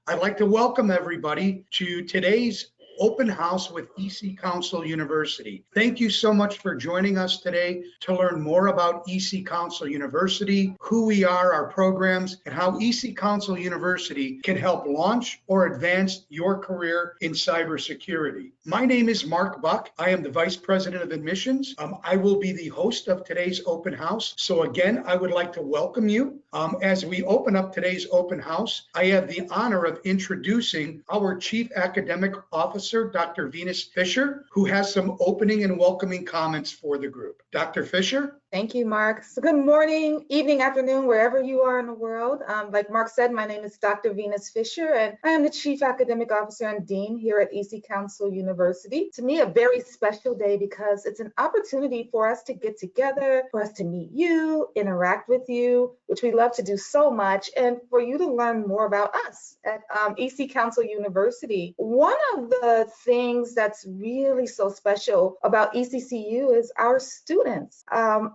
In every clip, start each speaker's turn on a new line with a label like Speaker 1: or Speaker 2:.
Speaker 1: I'd like to welcome everybody to today's open house with ECCouncil University. Thank you so much for joining us today to learn more about ECCouncil University, who we are, our programs, and how ECCouncil University can help launch or advance your career in cybersecurity. My name is Mark Buck. I am the Vice President of Admissions. I will be the host of today's open house. So again, I would like to welcome you. As we open up today's open house, I have the honor of introducing our Chief Academic Officer, Dr. Venus Fisher, who has some opening and welcoming comments for the group. Dr. Fisher?
Speaker 2: Thank you, Mark. So good morning, evening, afternoon, wherever you are in the world. Like Mark said, my name is Dr. Venus Fisher, and I am the Chief Academic Officer and Dean here at ECCouncil University. To me, a very special day because it's an opportunity for us to get together, for us to meet you, interact with you, which we love to do so much, and for you to learn more about us at ECCouncil University. One of the things that's really so special about ECCU is our students.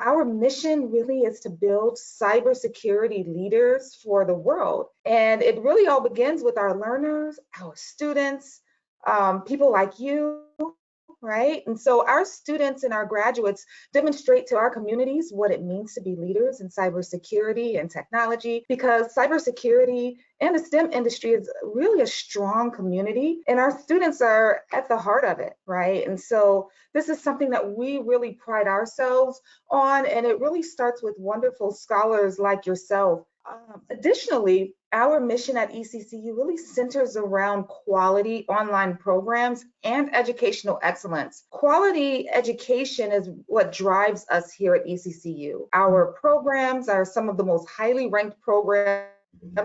Speaker 2: Our mission really is to build cybersecurity leaders for the world. And it really all begins with our learners, our students, people like you, right? And so our students and our graduates demonstrate to our communities what it means to be leaders in cybersecurity and technology, because cybersecurity and the STEM industry is really a strong community, and our students are at the heart of it, right? And so this is something that we really pride ourselves on, and it really starts with wonderful scholars like yourself. Additionally, our mission at ECCU really centers around quality online programs and educational excellence. Quality education is what drives us here at ECCU. Our programs are some of the most highly ranked programs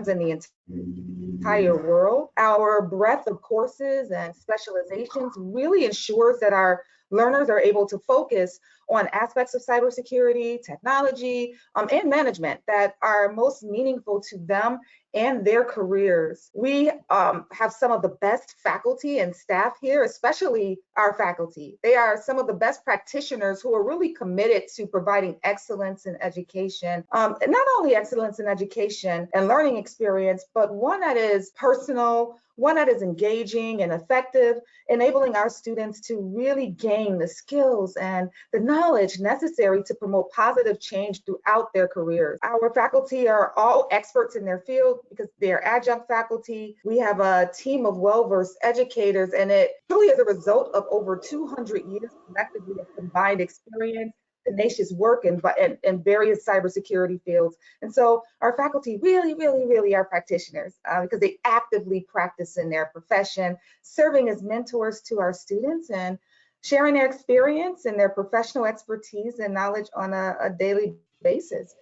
Speaker 2: in the entire world. Our breadth of courses and specializations really ensures that our learners are able to focus on aspects of cybersecurity, technology, and management that are most meaningful to them and their careers. We have some of the best faculty and staff here, especially our faculty. They are some of the best practitioners who are really committed to providing excellence in education, and not only excellence in education and learning experience, but one that is personal, one that is engaging and effective, enabling our students to really gain the skills and the knowledge necessary to promote positive change throughout their careers. Our faculty are all experts in their field because they're adjunct faculty. We have a team of well-versed educators, and it truly is a result of over 200 years collectively of combined experience, tenacious work in various cybersecurity fields. And so our faculty really are practitioners because they actively practice in their profession, serving as mentors to our students and sharing their experience and their professional expertise and knowledge on a daily basis.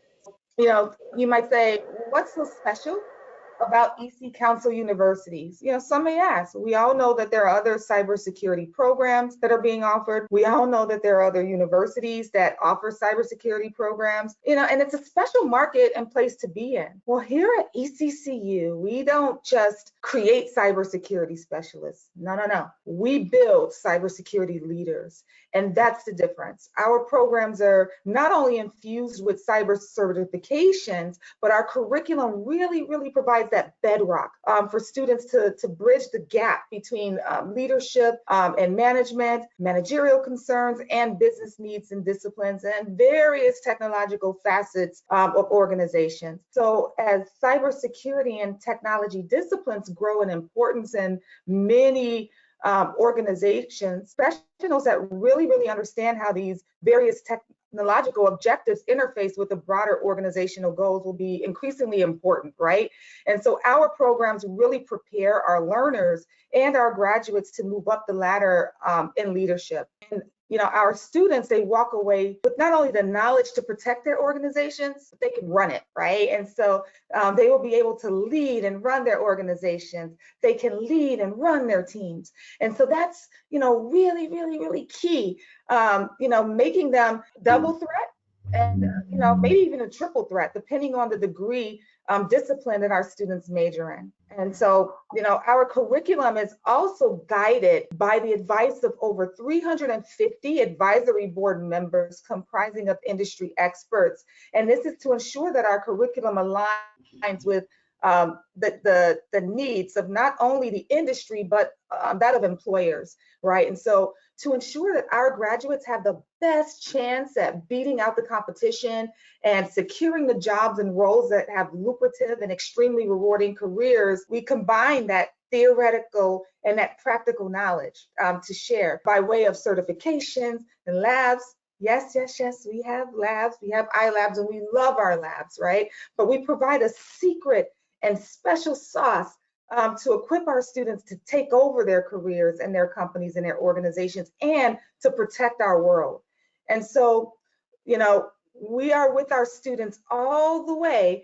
Speaker 2: You know, you might say, what's so special about ECCouncil universities? You know, some may ask. We all know that there are other cybersecurity programs that are being offered. We all know that there are other universities that offer cybersecurity programs, you know, and it's a special market and place to be in. Well, here at ECCU, we don't just create cybersecurity specialists. No. We build cybersecurity leaders, and that's the difference. Our programs are not only infused with cyber certifications, but our curriculum really provides that bedrock for students to bridge the gap between leadership and management, managerial concerns, and business needs and disciplines, and various technological facets of organizations. So as cybersecurity and technology disciplines grow in importance in many organizations, professionals that really understand how these various technological objectives interface with the broader organizational goals will be increasingly important, right? And so our programs really prepare our learners and our graduates to move up the ladder in leadership. And you know, our students, they walk away with not only the knowledge to protect their organizations, but they can run it, right? And so they will be able to lead and run their organizations. They can lead and run their teams. And so that's, you know, really key, you know, making them double threat and, you know, maybe even a triple threat, depending on the degree discipline that our students major in. And so, you know, our curriculum is also guided by the advice of over 350 advisory board members comprising of industry experts. And this is to ensure that our curriculum aligns with the needs of not only the industry, but that of employers, right? And so to ensure that our graduates have the best chance at beating out the competition and securing the jobs and roles that have lucrative and extremely rewarding careers, we combine that theoretical and that practical knowledge to share by way of certifications and labs. Yes, yes, yes, we have labs, we have iLabs, and we love our labs, right? But we provide a secret and special sauce to equip our students to take over their careers and their companies and their organizations and to protect our world. And so, you know, we are with our students all the way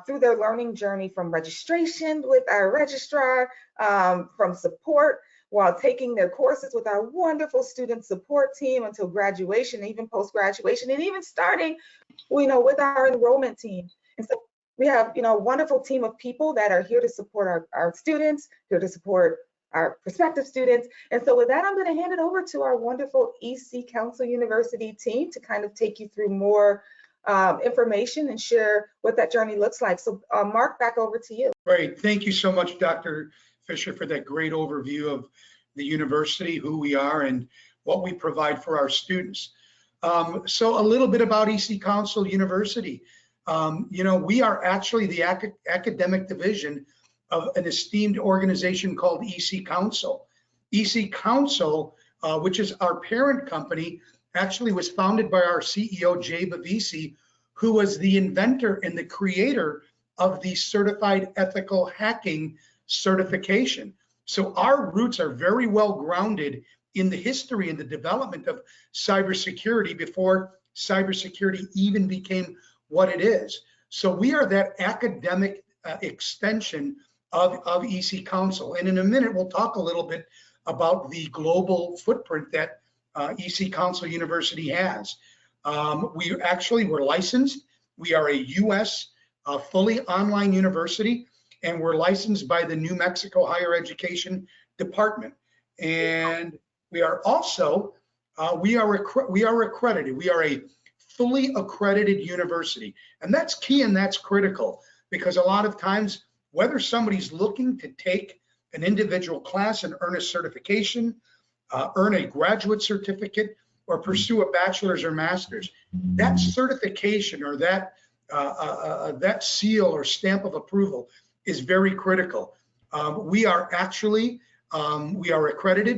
Speaker 2: through their learning journey, from registration with our registrar, from support while taking their courses with our wonderful student support team until graduation, even post-graduation, and even starting, you know, with our enrollment team. And so we have, you know, a wonderful team of people that are here to support our students, here to support our prospective students. And so with that, I'm going to hand it over to our wonderful ECCouncil University team to kind of take you through more information and share what that journey looks like. So Mark, back over to you.
Speaker 1: Great. Thank you so much, Dr. Fisher, for that great overview of the university, who we are, and what we provide for our students. So a little bit about ECCouncil University. You know, we are actually the academic division of an esteemed organization called ECCouncil. ECCouncil, which is our parent company, actually was founded by our CEO, Jay Bavisi, who was the inventor and the creator of the Certified Ethical Hacking certification. So our roots are very well grounded in the history and the development of cybersecurity before cybersecurity even became what it is. So we are that academic extension of ECCouncil. And in a minute, we'll talk a little bit about the global footprint that ECCouncil University has. We're licensed. We are a US fully online university, and we're licensed by the New Mexico Higher Education Department. And we are also, we are accredited. We are a fully accredited university. And that's key and that's critical, because a lot of times, whether somebody's looking to take an individual class and earn a certification, earn a graduate certificate, or pursue a bachelor's or master's, that certification or that seal or stamp of approval is very critical. We are accredited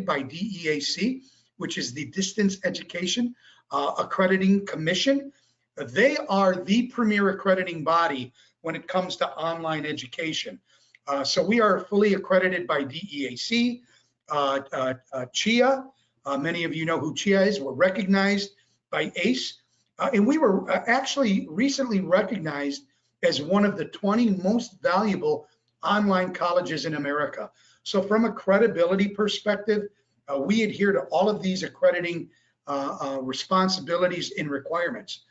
Speaker 1: by DEAC, which is the Distance Education Accrediting Commission. They are the premier accrediting body when it comes to online education. So we are fully accredited by DEAC, CHIA. Many of you know who CHIA is. We're recognized by ACE. And we were actually recently recognized as one of the 20 most valuable online colleges in America. So from a credibility perspective, we adhere to all of these accrediting responsibilities and requirements.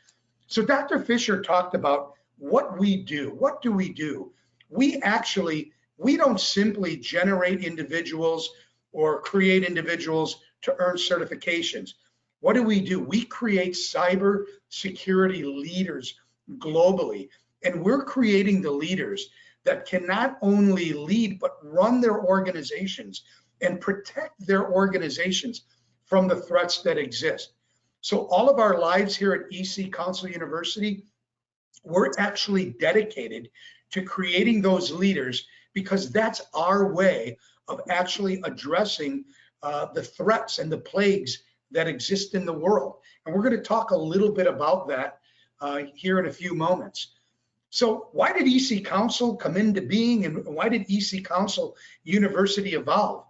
Speaker 1: So Dr. Fisher talked about what we do. What do we do? We don't simply generate individuals or create individuals to earn certifications. What do? We create cyber security leaders globally, and we're creating the leaders that can not only lead, but run their organizations and protect their organizations from the threats that exist. So all of our lives here at ECCouncil University, we're actually dedicated to creating those leaders, because that's our way of actually addressing the threats and the plagues that exist in the world. And we're going to talk a little bit about that here in a few moments. So why did ECCouncil come into being, and why did ECCouncil University evolve?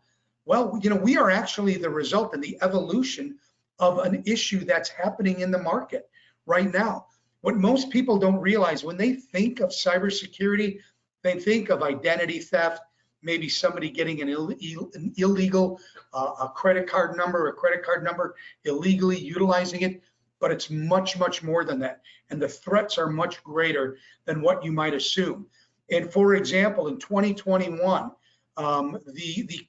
Speaker 1: Well, you know, we are actually the result and the evolution of an issue that's happening in the market right now. What most people don't realize, when they think of cybersecurity, they think of identity theft, maybe somebody getting an illegal credit card number, illegally utilizing it, but it's much, much more than that. And the threats are much greater than what you might assume. And for example, in 2021, the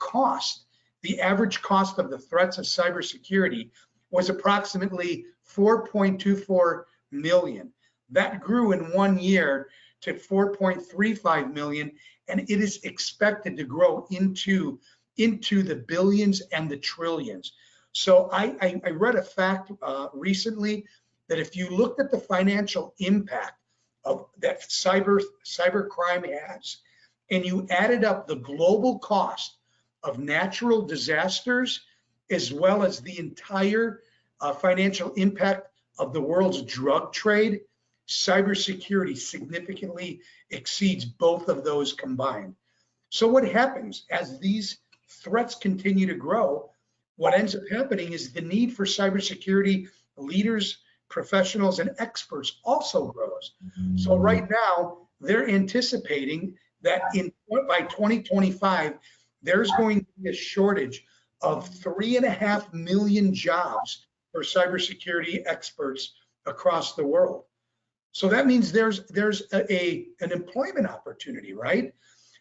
Speaker 1: average cost of the threats of cybersecurity was approximately $4.24 million. That grew in 1 year to 4.35 million, and it is expected to grow into the billions and the trillions. So I read a fact recently that if you looked at the financial impact of that cyber crime has, and you added up the global cost of natural disasters as well as the entire financial impact of the world's drug trade, cybersecurity significantly exceeds both of those combined. So what happens as these threats continue to grow? What ends up happening is the need for cybersecurity leaders, professionals, and experts also grows. So right now, they're anticipating that by 2025, there's going to be a shortage of 3.5 million jobs for cybersecurity experts across the world. So that means there's an employment opportunity, right?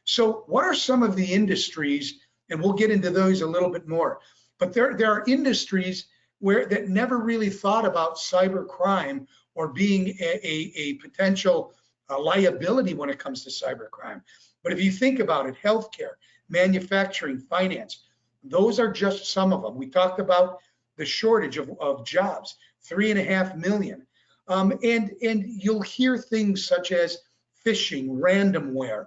Speaker 1: So what are some of the industries, and we'll get into those a little bit more, but there are industries that never really thought about cyber crime or being a potential liability when it comes to cyber crime. But if you think about it, healthcare, manufacturing, finance, those are just some of them. We talked about the shortage of jobs, 3.5 million. And you'll hear things such as phishing, ransomware.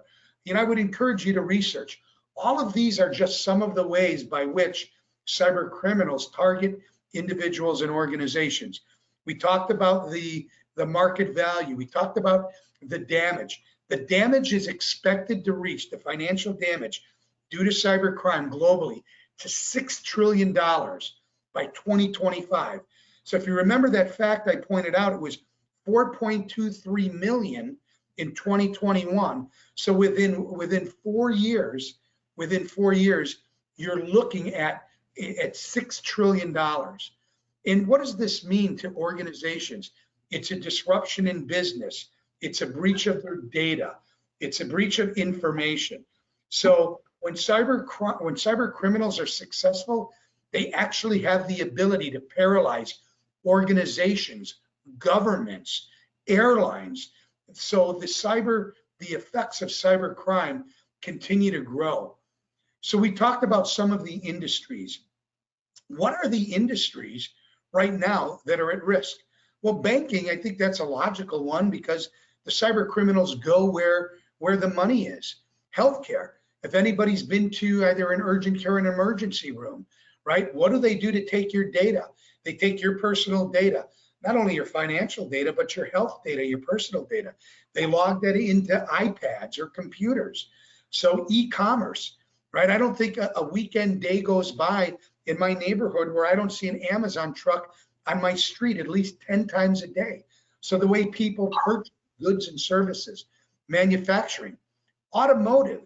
Speaker 1: I would encourage you to research. All of these are just some of the ways by which cyber criminals target individuals and organizations. We talked about the market value. We talked about the damage. The damage is expected to reach, the financial damage due to cyber crime globally, to $6 trillion by 2025. So if you remember that fact I pointed out, it was 4.23 million in 2021. So within 4 years, you're looking at $6 trillion. And what does this mean to organizations? It's a disruption in business. It's a breach of their data. It's a breach of information. So when cyber criminals are successful, they actually have the ability to paralyze organizations, governments, airlines. So the effects of cyber crime continue to grow. So we talked about some of the industries. What are the industries right now that are at risk? Well, banking, I think that's a logical one because the cyber criminals go where the money is. Healthcare, if anybody's been to either an urgent care or an emergency room, right? What do they do to take your data? They take your personal data, not only your financial data, but your health data, your personal data. They log that into iPads or computers. So e-commerce, right? I don't think a weekend day goes by in my neighborhood where I don't see an Amazon truck on my street at least 10 times a day. So the way people purchase goods and services, manufacturing, automotive.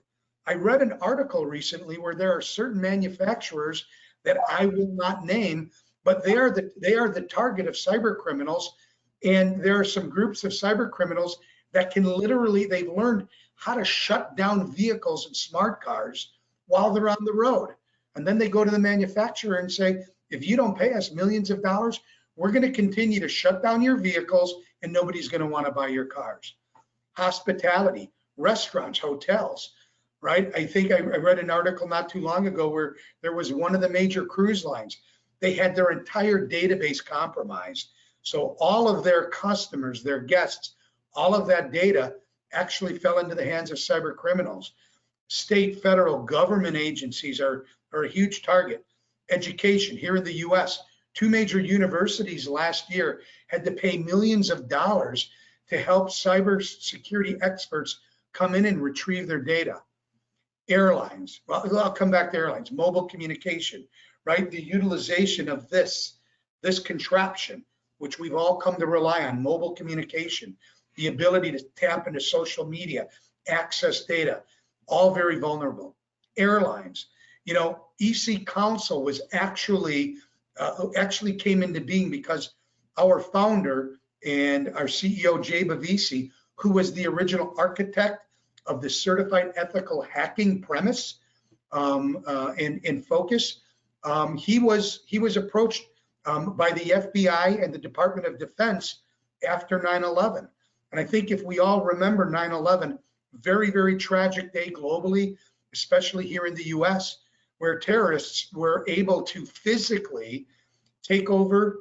Speaker 1: I read an article recently where there are certain manufacturers that I will not name, but they are the target of cyber criminals. And there are some groups of cyber criminals that can literally, they've learned how to shut down vehicles and smart cars while they're on the road. And then they go to the manufacturer and say, if you don't pay us millions of dollars, we're going to continue to shut down your vehicles and nobody's going to want to buy your cars. Hospitality, restaurants, hotels, right? I think I read an article not too long ago where there was one of the major cruise lines. They had their entire database compromised. So all of their customers, their guests, all of that data actually fell into the hands of cyber criminals. State, federal, government agencies are a huge target. Education here in the US, 2 major universities last year had to pay millions of dollars to help cybersecurity experts come in and retrieve their data. Airlines, well, I'll come back to airlines, mobile communication, right? The utilization of this contraption, which we've all come to rely on, mobile communication, the ability to tap into social media, access data, all very vulnerable. Airlines, ECCouncil was actually came into being because our founder and our CEO, Jay Bavisi, who was the original architect of the certified ethical hacking premise and focus, he was approached by the FBI and the Department of Defense after 9/11. And I think if we all remember 9/11, very, very tragic day globally, especially here in the US, where terrorists were able to physically take over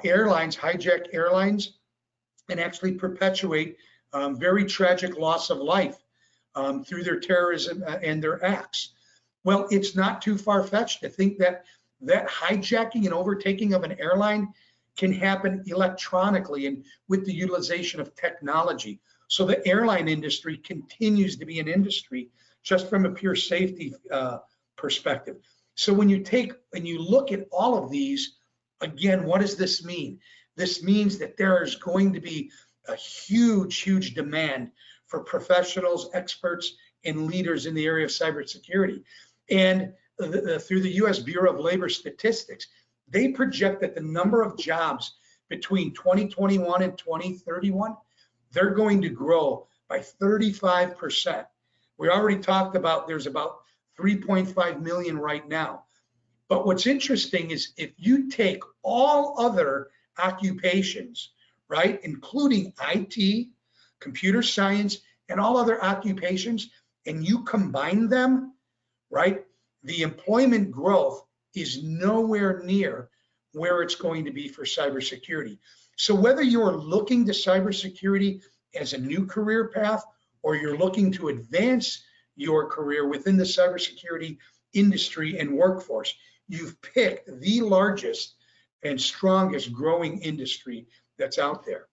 Speaker 1: airlines, hijack airlines, and actually perpetuate very tragic loss of life through their terrorism and their acts. Well, it's not too far-fetched to think that hijacking and overtaking of an airline can happen electronically and with the utilization of technology. So the airline industry continues to be an industry just from a pure safety perspective. So when you take and you look at all of these, again, what does this mean? This means that there is going to be a huge, huge demand for professionals, experts, and leaders in the area of cybersecurity. And through the US Bureau of Labor Statistics, they project that the number of jobs between 2021 and 2031, they're going to grow by 35%. We already talked about there's about 3.5 million right now. But what's interesting is if you take all other occupations, right, including IT, computer science, and all other occupations, and you combine them, right, the employment growth is nowhere near where it's going to be for cybersecurity. So whether you're looking to cybersecurity as a new career path or you're looking to advance your career within the cybersecurity industry and workforce, you've picked the largest and strongest growing industry that's out there.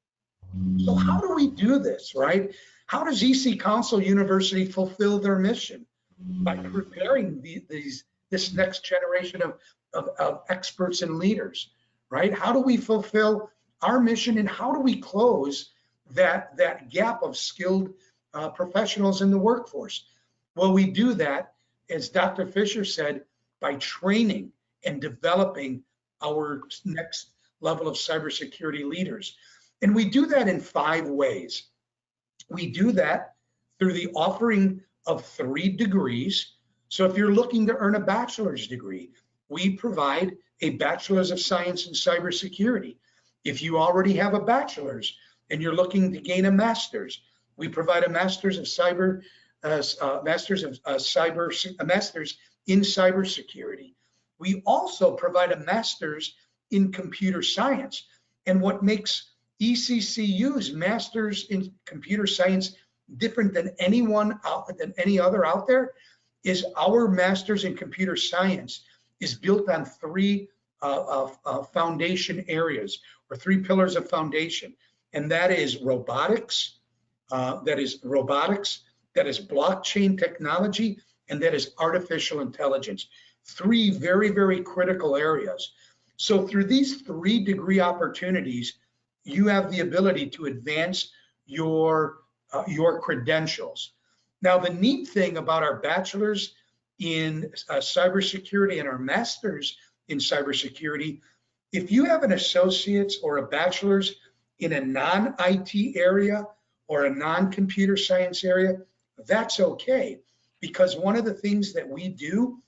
Speaker 1: So how do we do this, right? How does ECCouncil University fulfill their mission? By preparing this next generation of experts and leaders, right? How do we fulfill our mission and how do we close that gap of skilled professionals in the workforce? Well, we do that, as Dr. Fisher said, by training and developing our next level of cybersecurity leaders. And we do that in 5 ways. We do that through the offering of 3 degrees. So if you're looking to earn a bachelor's degree, we provide a Bachelor's of Science in Cybersecurity. If you already have a bachelor's and you're looking to gain a master's, we provide a Master's in Cybersecurity. We also provide a Master's in Computer Science. And what makes ECCU's Master's in Computer Science different than any other out there is our Master's in Computer Science is built on 3 foundation areas or 3 pillars of foundation, and that is robotics, that is blockchain technology, and that is artificial intelligence. 3 very, very critical areas. So through these 3 degree opportunities, you have the ability to advance your credentials. Now, the neat thing about our bachelor's in cybersecurity and our master's in cybersecurity, if you have an associate's or a bachelor's in a non-IT area or a non-computer science area, that's okay. Because one of the things that we do,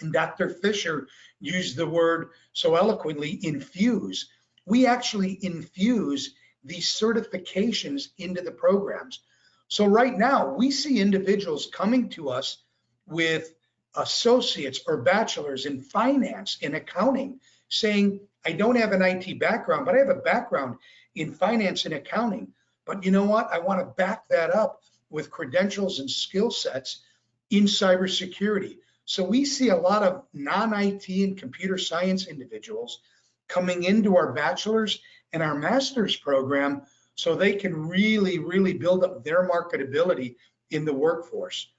Speaker 1: and Dr. Fisher used the word so eloquently, infuse, we actually infuse these certifications into the programs. So right now, we see individuals coming to us with associates or bachelors in finance and accounting saying, I don't have an IT background, but I have a background in finance and accounting. But you know what? I want to back that up with credentials and skill sets in cybersecurity. So we see a lot of non-IT and computer science individuals coming into our bachelor's and our master's program so they can really, really build up their marketability in the workforce.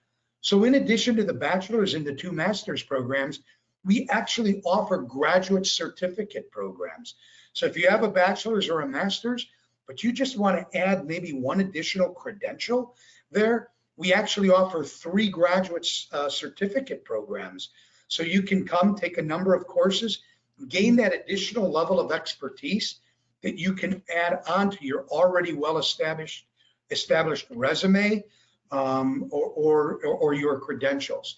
Speaker 1: So in addition to the bachelor's and the 2 master's programs, we actually offer graduate certificate programs. So if you have a bachelor's or a master's, but you just want to add maybe 1 additional credential there, we actually offer 3 graduate certificate programs. So you can come take a number of courses, gain that additional level of expertise that you can add on to your already well-established resume or your credentials.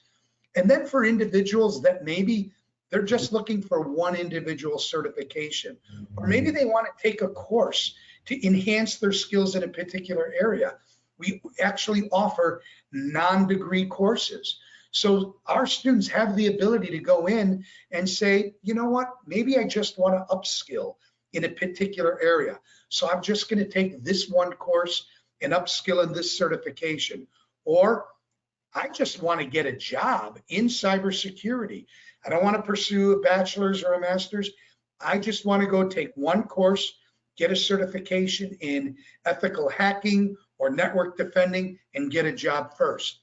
Speaker 1: And then for individuals that maybe they're just looking for 1 individual certification, or maybe they want to take a course to enhance their skills in a particular area. We actually offer non-degree courses. So our students have the ability to go in and say, you know what, maybe I just want to upskill in a particular area. So I'm just going to take this one course and upskill in this certification. Or I just want to get a job in cybersecurity. I don't want to pursue a bachelor's or a master's. I just want to go take one course, get a certification in ethical hacking or network defending, and get a job first.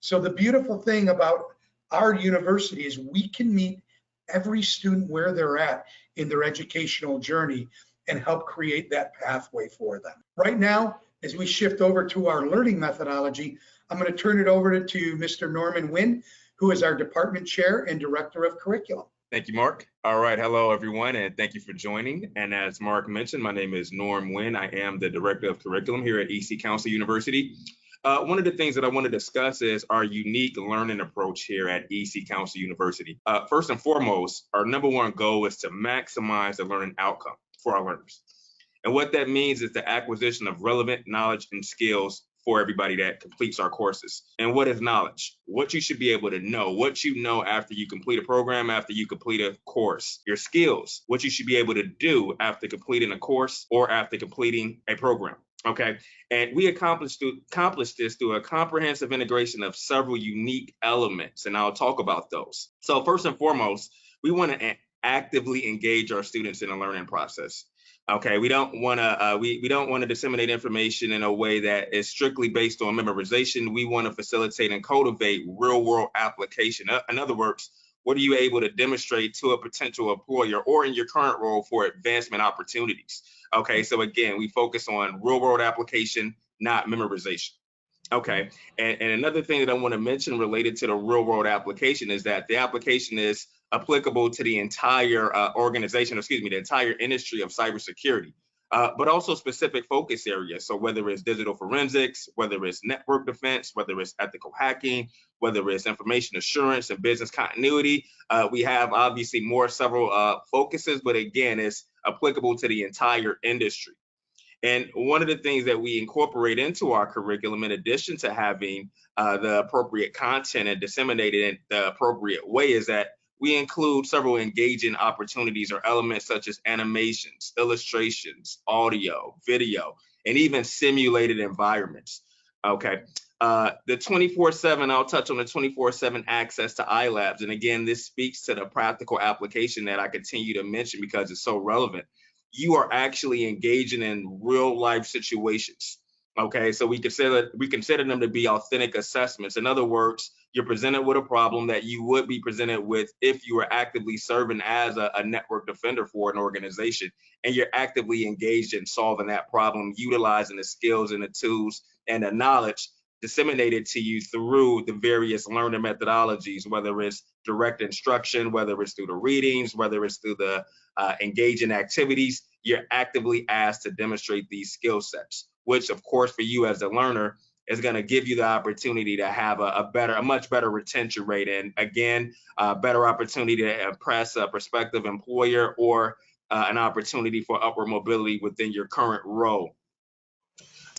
Speaker 1: So the beautiful thing about our university is we can meet every student where they're at in their educational journey and help create that pathway for them. Right now, as we shift over to our learning methodology, I'm going to turn it over to Mr. Norman Wynn, who is our department chair and director of curriculum.
Speaker 3: Thank you, Mark. All right, hello everyone, and thank you for joining. And as Mark mentioned, my name is Norm Wynn. I am the director of curriculum here at ECCouncil University. One of the things that I want to discuss is our unique learning approach here at ECCouncil University. First and foremost, our number one goal is to maximize the learning outcome for our learners. And what that means is the acquisition of relevant knowledge and skills for everybody that completes our courses. And what is knowledge? What you should be able to know, what you know after you complete a program, after you complete a course. Your skills, what you should be able to do after completing a course or after completing a program. Okay, and we accomplished this through a comprehensive integration of several unique elements, and I'll talk about those. So first and foremost, we want to actively engage our students in the learning process. Okay, we don't want to we don't want to disseminate information in a way that is strictly based on memorization. We want to facilitate and cultivate real-world application. In other words, what are you able to demonstrate to a potential employer or in your current role for advancement opportunities? Okay, so again, we focus on real-world application, not memorization. Okay, and another thing that I want to mention related to the real-world application is that the application is applicable to the entire organization, the entire industry of cybersecurity, but also specific focus areas. So whether it's digital forensics, whether it's network defense, whether it's ethical hacking, whether it's information assurance and business continuity, we have obviously several focuses, but again, it's applicable to the entire industry. And one of the things that we incorporate into our curriculum, in addition to having the appropriate content and disseminated in the appropriate way, is that we include several engaging opportunities or elements such as animations, illustrations, audio, video, and even simulated environments. Okay, the 24/7, I'll touch on the 24/7 access to iLabs. And again, this speaks to the practical application that I continue to mention because it's so relevant. You are actually engaging in real life situations. Okay, so we consider them to be authentic assessments. In other words, you're presented with a problem that you would be presented with if you were actively serving as a network defender for an organization, and you're actively engaged in solving that problem, utilizing the skills and the tools and the knowledge disseminated to you through the various learning methodologies, whether it's direct instruction, whether it's through the readings, whether it's through the engaging activities. You're actively asked to demonstrate these skill sets, which of course for you as a learner is going to give you the opportunity to have a much better retention rate, and again, a better opportunity to impress a prospective employer or an opportunity for upward mobility within your current role.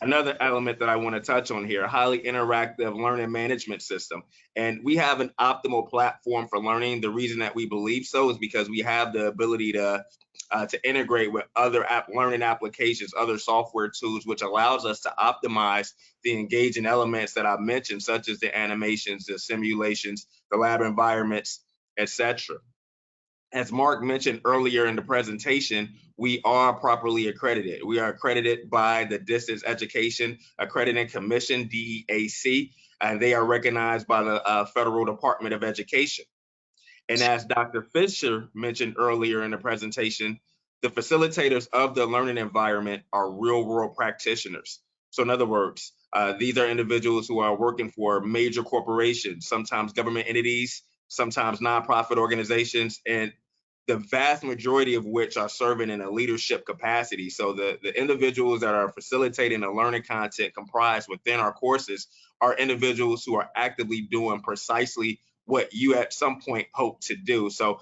Speaker 3: Another element that I want to touch on here, a highly interactive learning management system. And we have an optimal platform for learning. The reason that we believe so is because we have the ability to integrate with other learning applications, other software tools, which allows us to optimize the engaging elements that I mentioned, such as the animations, the simulations, the lab environments, etc. As Mark mentioned earlier in the presentation, we are properly accredited. We are accredited by the Distance Education Accrediting Commission, DEAC, and they are recognized by the Federal Department of Education. And as Dr. Fisher mentioned earlier in the presentation, the facilitators of the learning environment are real-world practitioners. So in other words, these are individuals who are working for major corporations, sometimes government entities, sometimes nonprofit organizations, and the vast majority of which are serving in a leadership capacity. So the individuals that are facilitating the learning content comprised within our courses are individuals who are actively doing precisely what you at some point hope to do. So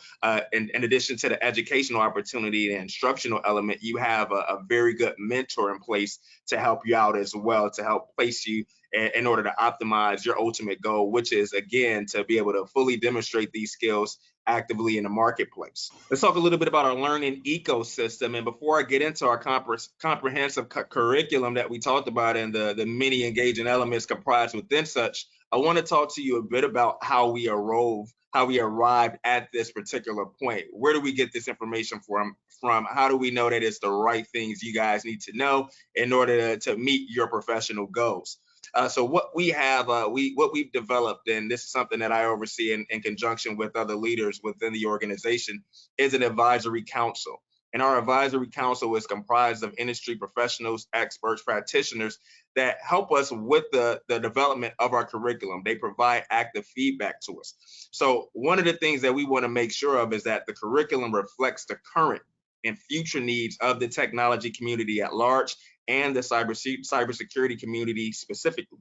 Speaker 3: in addition to the educational opportunity and instructional element, you have a very good mentor in place to help you out as well, to help place you in order to optimize your ultimate goal, which is, again, to be able to fully demonstrate these skills actively in the marketplace. Let's talk a little bit about our learning ecosystem. And before I get into our comprehensive curriculum that we talked about and the many engaging elements comprised within such, I want to talk to you a bit about how we arrived at this particular point. Where do we get this information from? How do we know that it's the right things you guys need to know in order to meet your professional goals? So what we have, what we've developed, and this is something that I oversee in conjunction with other leaders within the organization, is an advisory council. And our advisory council is comprised of industry professionals, experts, practitioners that help us with the development of our curriculum. They provide active feedback to us. So one of the things that we want to make sure of is that the curriculum reflects the current and future needs of the technology community at large and the cybersecurity community specifically.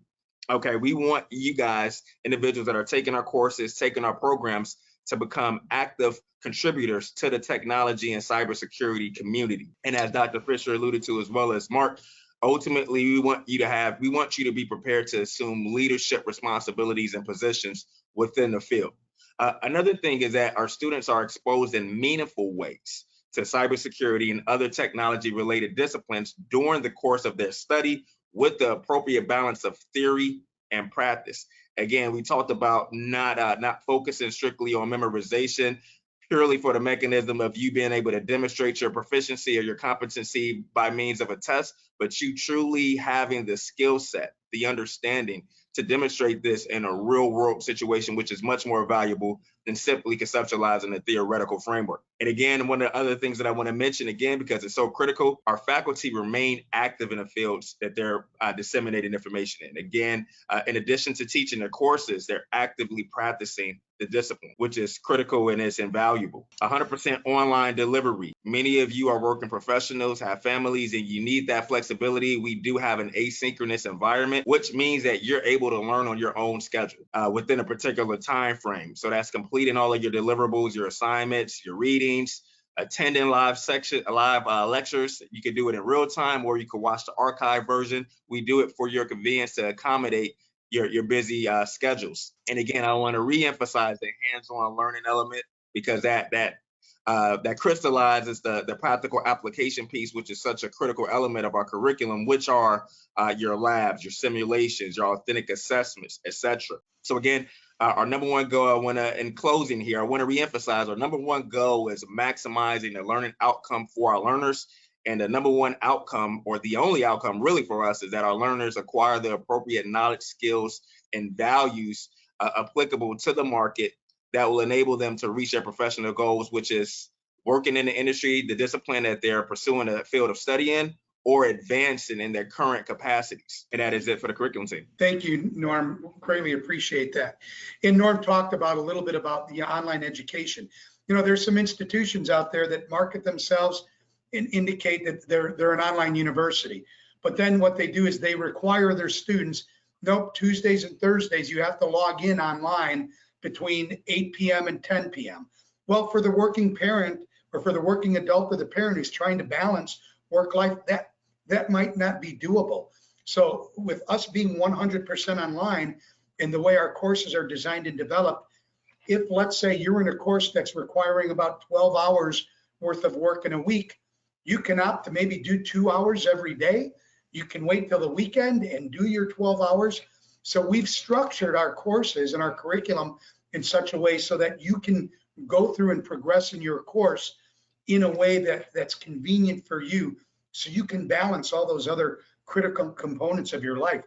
Speaker 3: Okay, we want you guys, individuals that are taking our courses, taking our programs, to become active contributors to the technology and cybersecurity community. And as Dr. Fisher alluded to, as well as Mark, ultimately, we want you to be prepared to assume leadership responsibilities and positions within the field. Another thing is that our students are exposed in meaningful ways to cybersecurity and other technology-related disciplines during the course of their study with the appropriate balance of theory and practice. Again, we talked about not focusing strictly on memorization purely for the mechanism of you being able to demonstrate your proficiency or your competency by means of a test, but you truly having the skill set, the understanding to demonstrate this in a real world situation, which is much more valuable than simply conceptualizing a theoretical framework. And again, one of the other things that I want to mention again, because it's so critical, our faculty remain active in the fields that they're disseminating information in. Again, in addition to teaching their courses, they're actively practicing the discipline, which is critical and it's invaluable. 100% online delivery. Many of you are working professionals, have families, and you need that flexibility. We do have an asynchronous environment, which means that you're able to learn on your own schedule within a particular time frame. So that's completing all of your deliverables, your assignments, your readings, attending live lectures. You can do it in real time, or you can watch the archive version. We do it for your convenience to accommodate your busy schedules. And again, I want to reemphasize the hands-on learning element, because that crystallizes the practical application piece, which is such a critical element of our curriculum, which are your labs, your simulations, your authentic assessments, etc. So again, our number one goal, in closing here, I want to reemphasize our number one goal is maximizing the learning outcome for our learners. And the number one outcome, or the only outcome really for us, is that our learners acquire the appropriate knowledge, skills, and values applicable to the market that will enable them to reach their professional goals, which is working in the industry, the discipline that they're pursuing a field of study in, or advancing in their current capacities. And that is it for the curriculum team.
Speaker 1: Thank you, Norm. Greatly appreciate that. And Norm talked about a little bit about the online education. You know, there's some institutions out there that market themselves and indicate that they're an online university. But then what they do is they require their students, nope, Tuesdays and Thursdays, you have to log in online between 8 p.m. and 10 p.m. Well, for the working parent or for the working adult or the parent who's trying to balance work life, that might not be doable. So with us being 100% online and the way our courses are designed and developed, if let's say you're in a course that's requiring about 12 hours worth of work in a week, you can opt to maybe do 2 hours every day. You can wait till the weekend and do your 12 hours. So we've structured our courses and our curriculum in such a way so that you can go through and progress in your course in a way that's convenient for you, so you can balance all those other critical components of your life.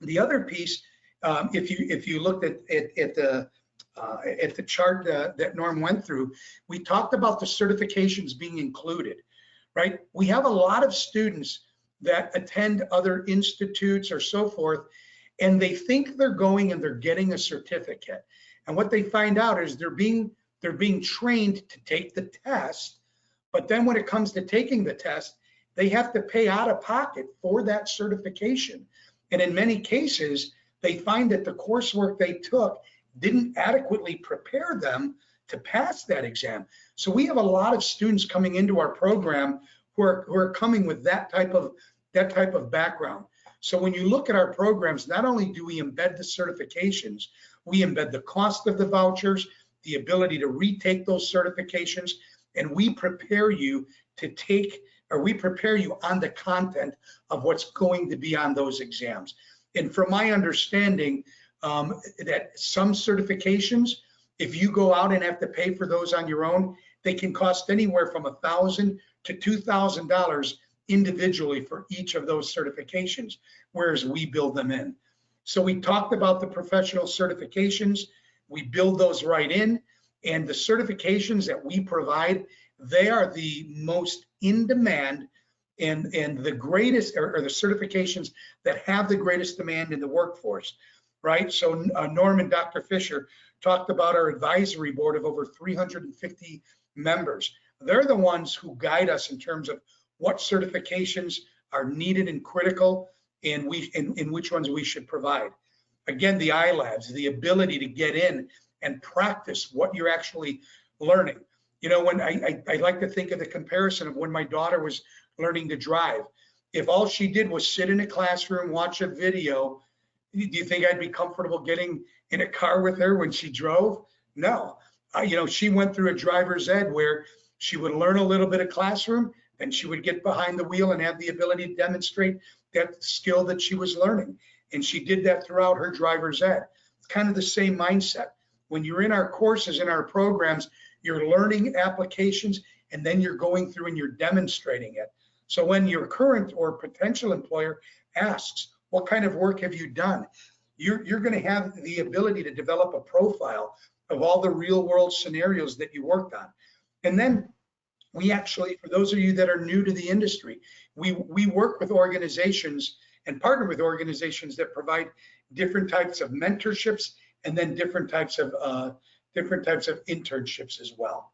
Speaker 1: The other piece, if you looked at the chart that Norm went through, we talked about the certifications being included, right? We have a lot of students that attend other institutes or so forth, and they think they're going and they're getting a certificate. And what they find out is they're being trained to take the test, but then when it comes to taking the test, they have to pay out of pocket for that certification. And in many cases, they find that the coursework they took didn't adequately prepare them to pass that exam. So we have a lot of students coming into our program who are coming with that type of background. So when you look at our programs, not only do we embed the certifications, we embed the cost of the vouchers, the ability to retake those certifications, and we prepare you to take, or we prepare you on the content of what's going to be on those exams. And from my understanding, that some certifications, if you go out and have to pay for those on your own, they can cost anywhere from $1,000 to $2,000 individually for each of those certifications, whereas we build them in. So we talked about the professional certifications. We build those right in, and the certifications that we provide, they are the most in demand and the greatest, or the certifications that have the greatest demand in the workforce, right? So Norm and Dr. Fisher talked about our advisory board of over 350 members. They're the ones who guide us in terms of what certifications are needed and critical, and which ones we should provide. Again, the iLabs, the ability to get in and practice what you're actually learning. You know, when I like to think of the comparison of when my daughter was learning to drive. If all she did was sit in a classroom, watch a video, do you think I'd be comfortable getting in a car with her when she drove? No. You know, she went through a driver's ed where she would learn a little bit of classroom, and she would get behind the wheel and have the ability to demonstrate that skill that she was learning. And she did that throughout her driver's ed. It's kind of the same mindset. When you're in our courses, in our programs, you're learning applications, and then you're going through and you're demonstrating it. So when your current or potential employer asks, what kind of work have you done? You're going to have the ability to develop a profile of all the real world scenarios that you worked on. And then we actually, for those of you that are new to the industry, we work with organizations and partner with organizations that provide different types of mentorships and then different types of internships as well.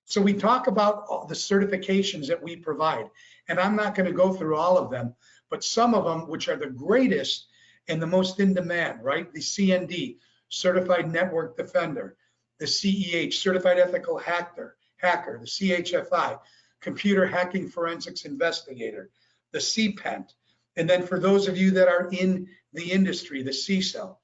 Speaker 1: So we talk about all the certifications that we provide, and I'm not going to go through all of them, but some of them, which are the greatest and the most in demand, right? The CND, Certified Network Defender, the CEH, Certified Ethical Hacker, the CHFI, Computer Hacking Forensics Investigator, the CPENT, and then for those of you that are in the industry, the CISO,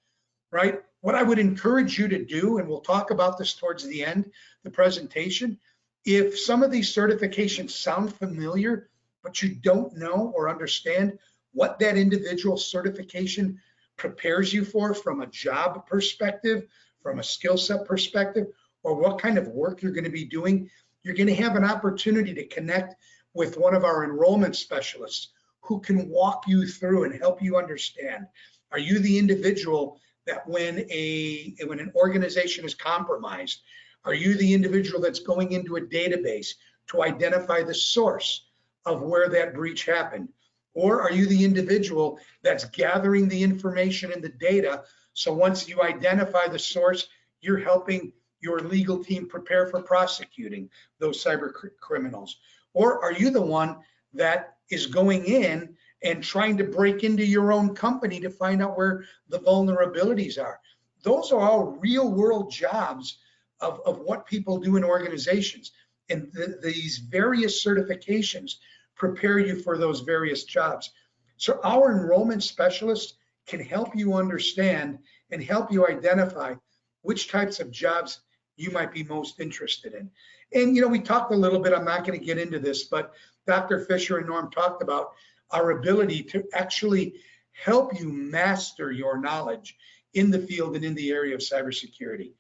Speaker 1: right? What I would encourage you to do, and we'll talk about this towards the end, the presentation, if some of these certifications sound familiar, but you don't know or understand what that individual certification prepares you for from a job perspective, from a skill set perspective, or what kind of work you're going to be doing, you're going to have an opportunity to connect with one of our enrollment specialists who can walk you through and help you understand. Are you the individual that when an organization is compromised, are you the individual that's going into a database to identify the source of where that breach happened? Or are you the individual that's gathering the information and the data, so once you identify the source, you're helping your legal team prepare for prosecuting those cyber criminals? Or are you the one that is going in and trying to break into your own company to find out where the vulnerabilities are? Those are all real world jobs of what people do in organizations. And these various certifications prepare you for those various jobs. So our enrollment specialists can help you understand and help you identify which types of jobs you might be most interested in. And, you know, we talked a little bit, I'm not going to get into this, but Dr. Fisher and Norm talked about our ability to actually help you master your knowledge in the field and in the area of cybersecurity.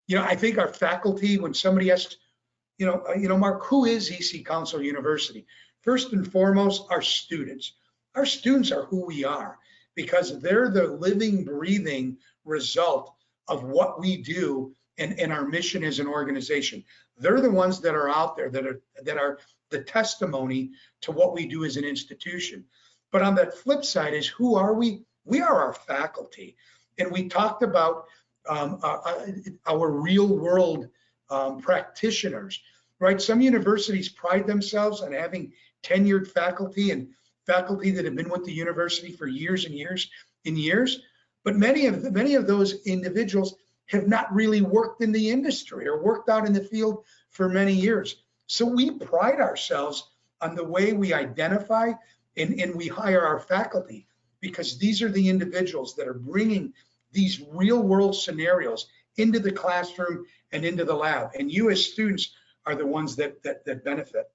Speaker 1: You know, I think our faculty, when somebody asks, you know, Mark, who is ECCouncil University? First and foremost, our students. Our students are who we are because they're the living, breathing result of what we do and our mission as an organization. They're the ones that are out there that are the testimony to what we do as an institution. But on that flip side is, who are we? We are our faculty. And we talked about our real world practitioners, right? Some universities pride themselves on having tenured faculty and faculty that have been with the university for years and years and years. But many of those individuals have not really worked in the industry or worked out in the field for many years. So we pride ourselves on the way we identify and we hire our faculty, because these are the individuals that are bringing these real world scenarios into the classroom and into the lab. And you as students are the ones that benefit.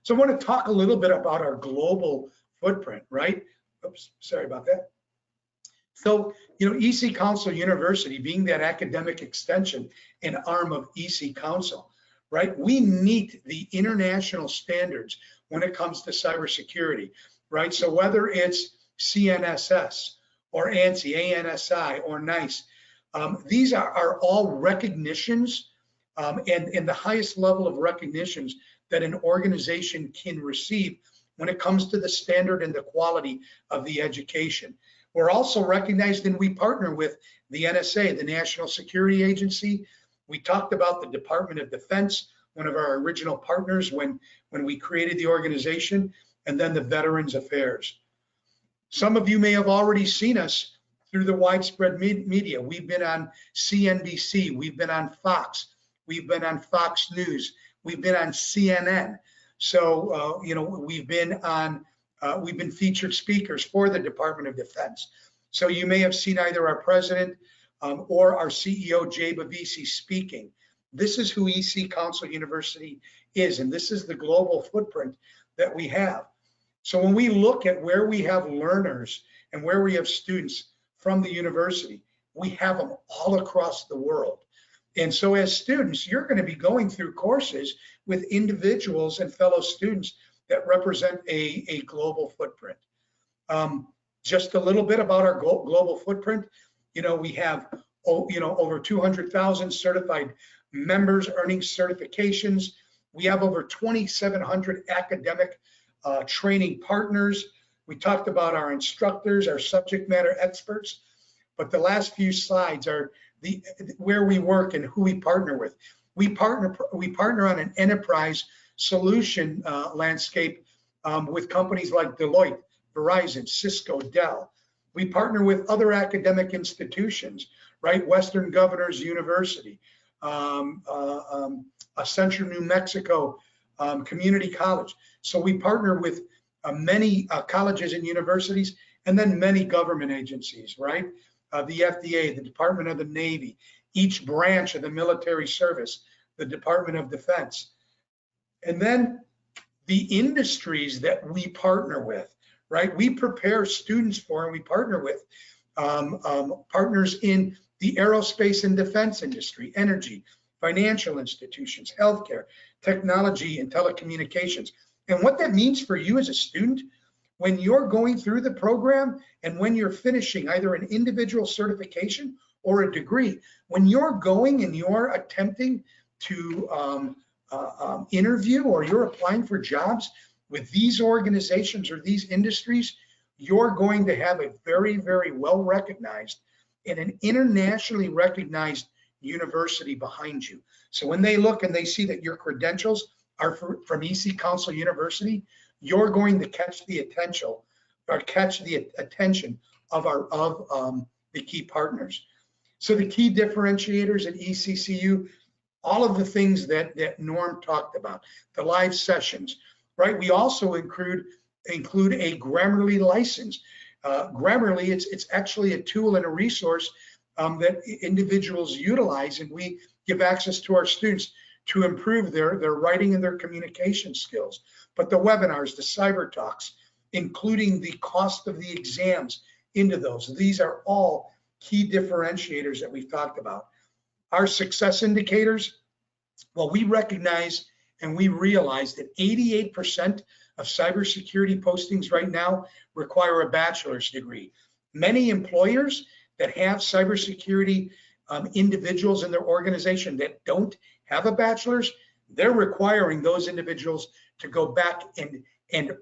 Speaker 1: So I want to talk a little bit about our global footprint, right? Oops, sorry about that. So, ECCouncil University, being that academic extension and arm of ECCouncil, right? We meet the international standards when it comes to cybersecurity, right? So whether it's CNSS or ANSI, ANSI, or NICE, these are all recognitions and the highest level of recognitions that an organization can receive when it comes to the standard and the quality of the education. We're also recognized, and we partner with the NSA, the National Security Agency. We talked about the Department of Defense, one of our original partners when we created the organization, and then the Veterans Affairs. Some of you may have already seen us through the widespread media. We've been on CNBC, we've been on Fox, we've been on Fox News, we've been on CNN. So, we've been featured speakers for the Department of Defense. So you may have seen either our president or our CEO, Jay Bavisi, speaking. This is who ECCouncil University is, and this is the global footprint that we have. So when we look at where we have learners and where we have students from the university, we have them all across the world. And so as students, you're going to be going through courses with individuals and fellow students that represent a global footprint. Just a little bit about our global footprint. We have over 200,000 certified members earning certifications. We have over 2,700 academic training partners. We talked about our instructors, our subject matter experts, but the last few slides are where we work and who we partner with. We partner on an enterprise solution landscape with companies like Deloitte, Verizon, Cisco, Dell. We partner with other academic institutions, right? Western Governors University, Central New Mexico Community College. So we partner with many colleges and universities, and then many government agencies, right? The FDA, the Department of the Navy, each branch of the military service, the Department of Defense. And then the industries that we partner with, right? We prepare students for and we partner with partners in the aerospace and defense industry, energy, financial institutions, healthcare, technology, and telecommunications. And what that means for you as a student, when you're going through the program and when you're finishing either an individual certification or a degree, when you're going and you're attempting to interview or you're applying for jobs with these organizations or these industries, you're going to have a very, very well recognized and an internationally recognized university behind you. So when they look and they see that your credentials are from ECCouncil University, you're going to catch the attention of the key partners. So the key differentiators at ECCU, all of the things that Norm talked about, the live sessions, right? We also include a Grammarly license. Grammarly, it's actually a tool and a resource that individuals utilize, and we give access to our students to improve their writing and their communication skills. But the webinars, the cyber talks, including the cost of the exams into those, these are all key differentiators that we've talked about. Our success indicators, well, we recognize and we realize that 88% of cybersecurity postings right now require a bachelor's degree. Many employers that have cybersecurity individuals in their organization that don't have a bachelor's, they're requiring those individuals to go back and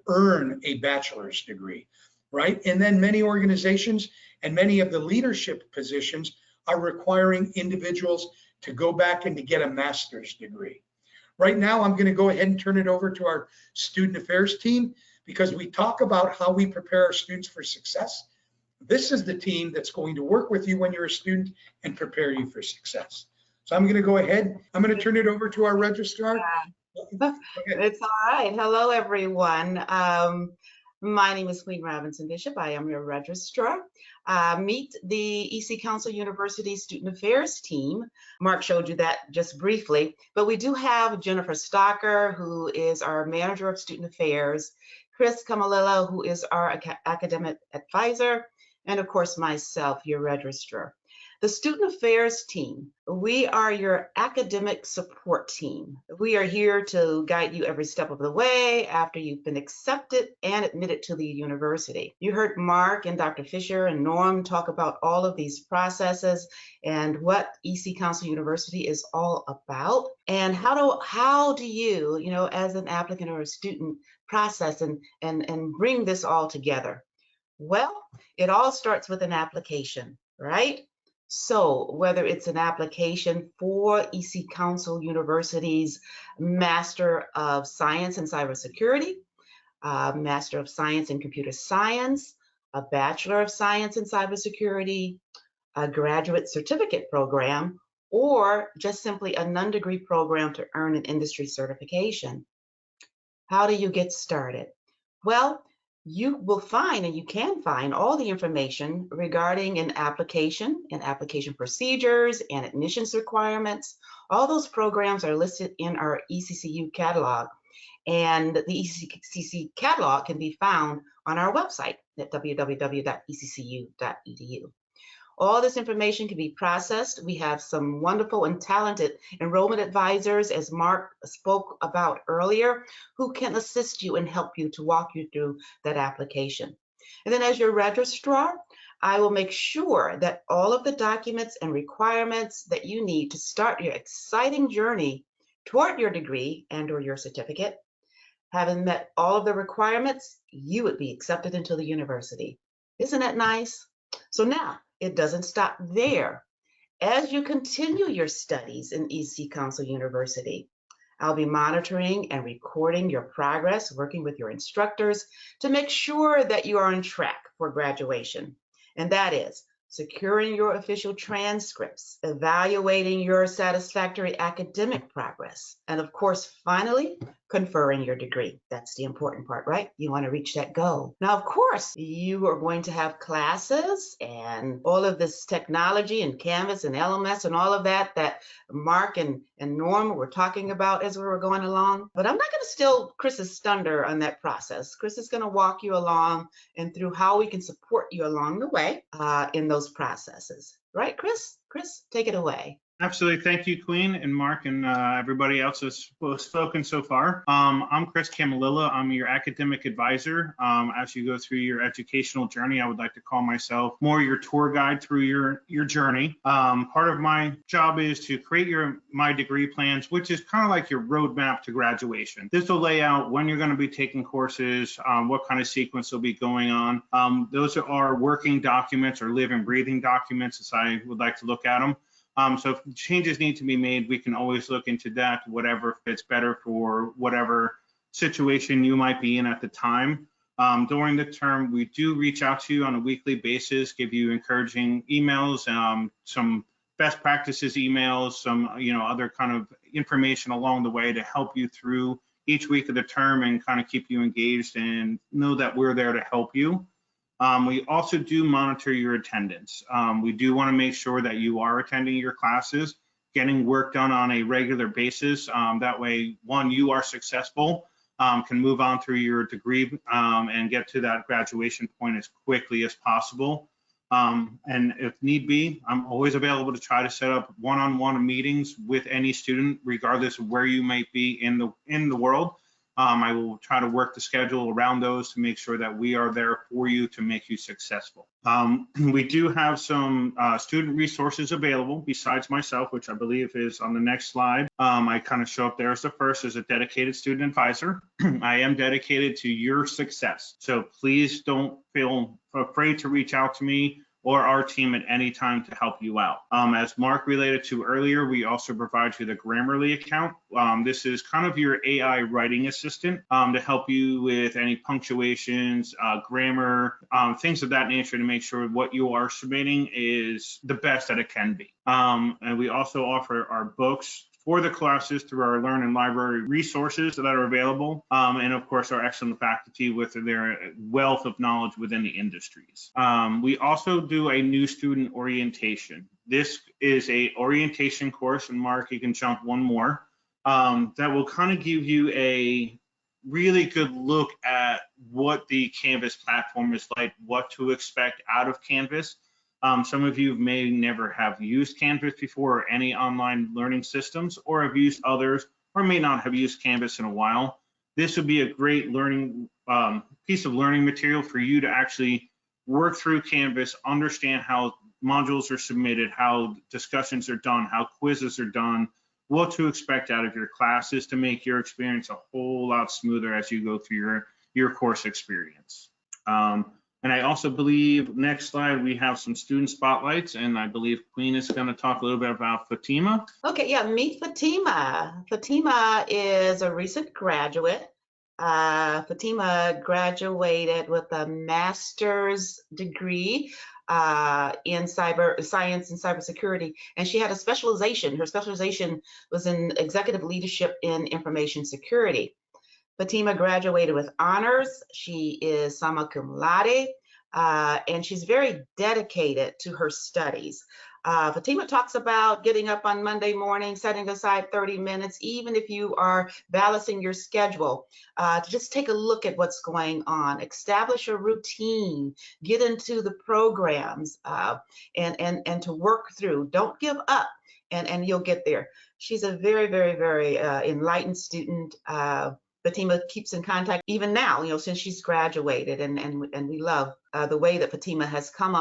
Speaker 1: earn a bachelor's degree, right? And then many organizations and many of the leadership positions are requiring individuals to go back and to get a master's degree. Right now, I'm going to go ahead and turn it over to our student affairs team, because we talk about how we prepare our students for success. This is the team that's going to work with you when you're a student and prepare you for success. So I'm going to go ahead. I'm going to turn it over to our registrar.
Speaker 4: It's all right. Hello, everyone. My name is Queen Robinson Bishop. I am your registrar. Meet the ECCouncil University Student Affairs team. Mark showed you that just briefly, but we do have Jennifer Stocker, who is our manager of student affairs, Chris Camalillo, who is our academic advisor, and of course myself, your registrar. The Student Affairs team, we are your academic support team. We are here to guide you every step of the way after you've been accepted and admitted to the university. You heard Mark and Dr. Fisher and Norm talk about all of these processes and what ECCouncil University is all about, and how do you, as an applicant or a student, process and bring this all together? Well, it all starts with an application, right? So whether it's an application for ECCouncil University's Master of Science in Cybersecurity, Master of Science in Computer Science, a Bachelor of Science in Cybersecurity, a graduate certificate program, or just simply a non-degree program to earn an industry certification. How do you get started? Well, you will find, and you can find, all the information regarding an application and application procedures and admissions requirements. All those programs are listed in our ECCU catalog, and the ECCU catalog can be found on our website at www.eccu.edu. All this information can be processed. We have some wonderful and talented enrollment advisors, as Mark spoke about earlier, who can assist you and help you to walk you through that application. And then as your registrar, I will make sure that all of the documents and requirements that you need to start your exciting journey toward your degree and or your certificate, having met all of the requirements, you would be accepted into the university. Isn't that nice? So now, it doesn't stop there. As you continue your studies in ECCouncil University, I'll be monitoring and recording your progress, working with your instructors to make sure that you are on track for graduation. And that is securing your official transcripts, evaluating your satisfactory academic progress, and of course, finally, conferring your degree. That's the important part, right? You want to reach that goal. Now, of course, you are going to have classes and all of this technology and Canvas and LMS and all of that Mark and Norm were talking about as we were going along. But I'm not going to steal Chris's thunder on that process. Chris is going to walk you along and through how we can support you along the way in those processes. Right, Chris? Chris, take it away.
Speaker 5: Absolutely. Thank you, Queen and Mark and everybody else who's spoken so far. I'm Chris Camalillo. I'm your academic advisor. As you go through your educational journey, I would like to call myself more your tour guide through your journey. Part of my job is to create my degree plans, which is kind of like your roadmap to graduation. This will lay out when you're going to be taking courses, what kind of sequence will be going on. Those are working documents or live and breathing documents, as I would like to look at them. So if changes need to be made, we can always look into that, whatever fits better for whatever situation you might be in at the time. During the term, we do reach out to you on a weekly basis, give you encouraging emails, some best practices emails, some other kind of information along the way to help you through each week of the term and kind of keep you engaged and know that we're there to help you. We also do monitor your attendance. We do want to make sure that you are attending your classes, getting work done on a regular basis. That way, one, you are successful, can move on through your degree and get to that graduation point as quickly as possible. And if need be, I'm always available to try to set up one-on-one meetings with any student, regardless of where you might be in the world. I will try to work the schedule around those to make sure that we are there for you to make you successful. We do have some student resources available besides myself, which I believe is on the next slide. I kind of show up there as the first as a dedicated student advisor. I am dedicated to your success. So please don't feel afraid to reach out to me. or our team at any time to help you out. As Mark related to earlier, we also provide you the Grammarly account. This is kind of your AI writing assistant to help you with any punctuations, grammar, things of that nature to make sure what you are submitting is the best that it can be. And we also offer our books for the classes through our Learn and Library resources that are available, and of course our excellent faculty with their wealth of knowledge within the industries. We also do a new student orientation. This is a orientation course, and Mark, you can jump one more, that will kind of give you a really good look at what the Canvas platform is like, what to expect out of Canvas. Some of you may never have used Canvas before or any online learning systems, or have used others, or may not have used Canvas in a while. This would be a great learning piece of learning material for you to actually work through Canvas, understand how modules are submitted, how discussions are done, how quizzes are done, what to expect out of your classes to make your experience a whole lot smoother as you go through your course experience. And I also believe, next slide, we have some student spotlights, and I believe Queen is going to talk a little bit about Fatima.
Speaker 4: Okay, yeah, meet Fatima. Fatima is a recent graduate. Fatima graduated with a master's degree in cyber science and cybersecurity, and she had a specialization. Her specialization was in executive leadership in information security. Fatima graduated with honors. She is summa cum laude, and she's very dedicated to her studies. Fatima talks about getting up on Monday morning, setting aside 30 minutes, even if you are balancing your schedule, to just take a look at what's going on, establish a routine, get into the programs, and to work through. Don't give up, and you'll get there. She's a very, very, very enlightened student. Fatima keeps in contact even now, since she's graduated, and we love the way that Fatima has come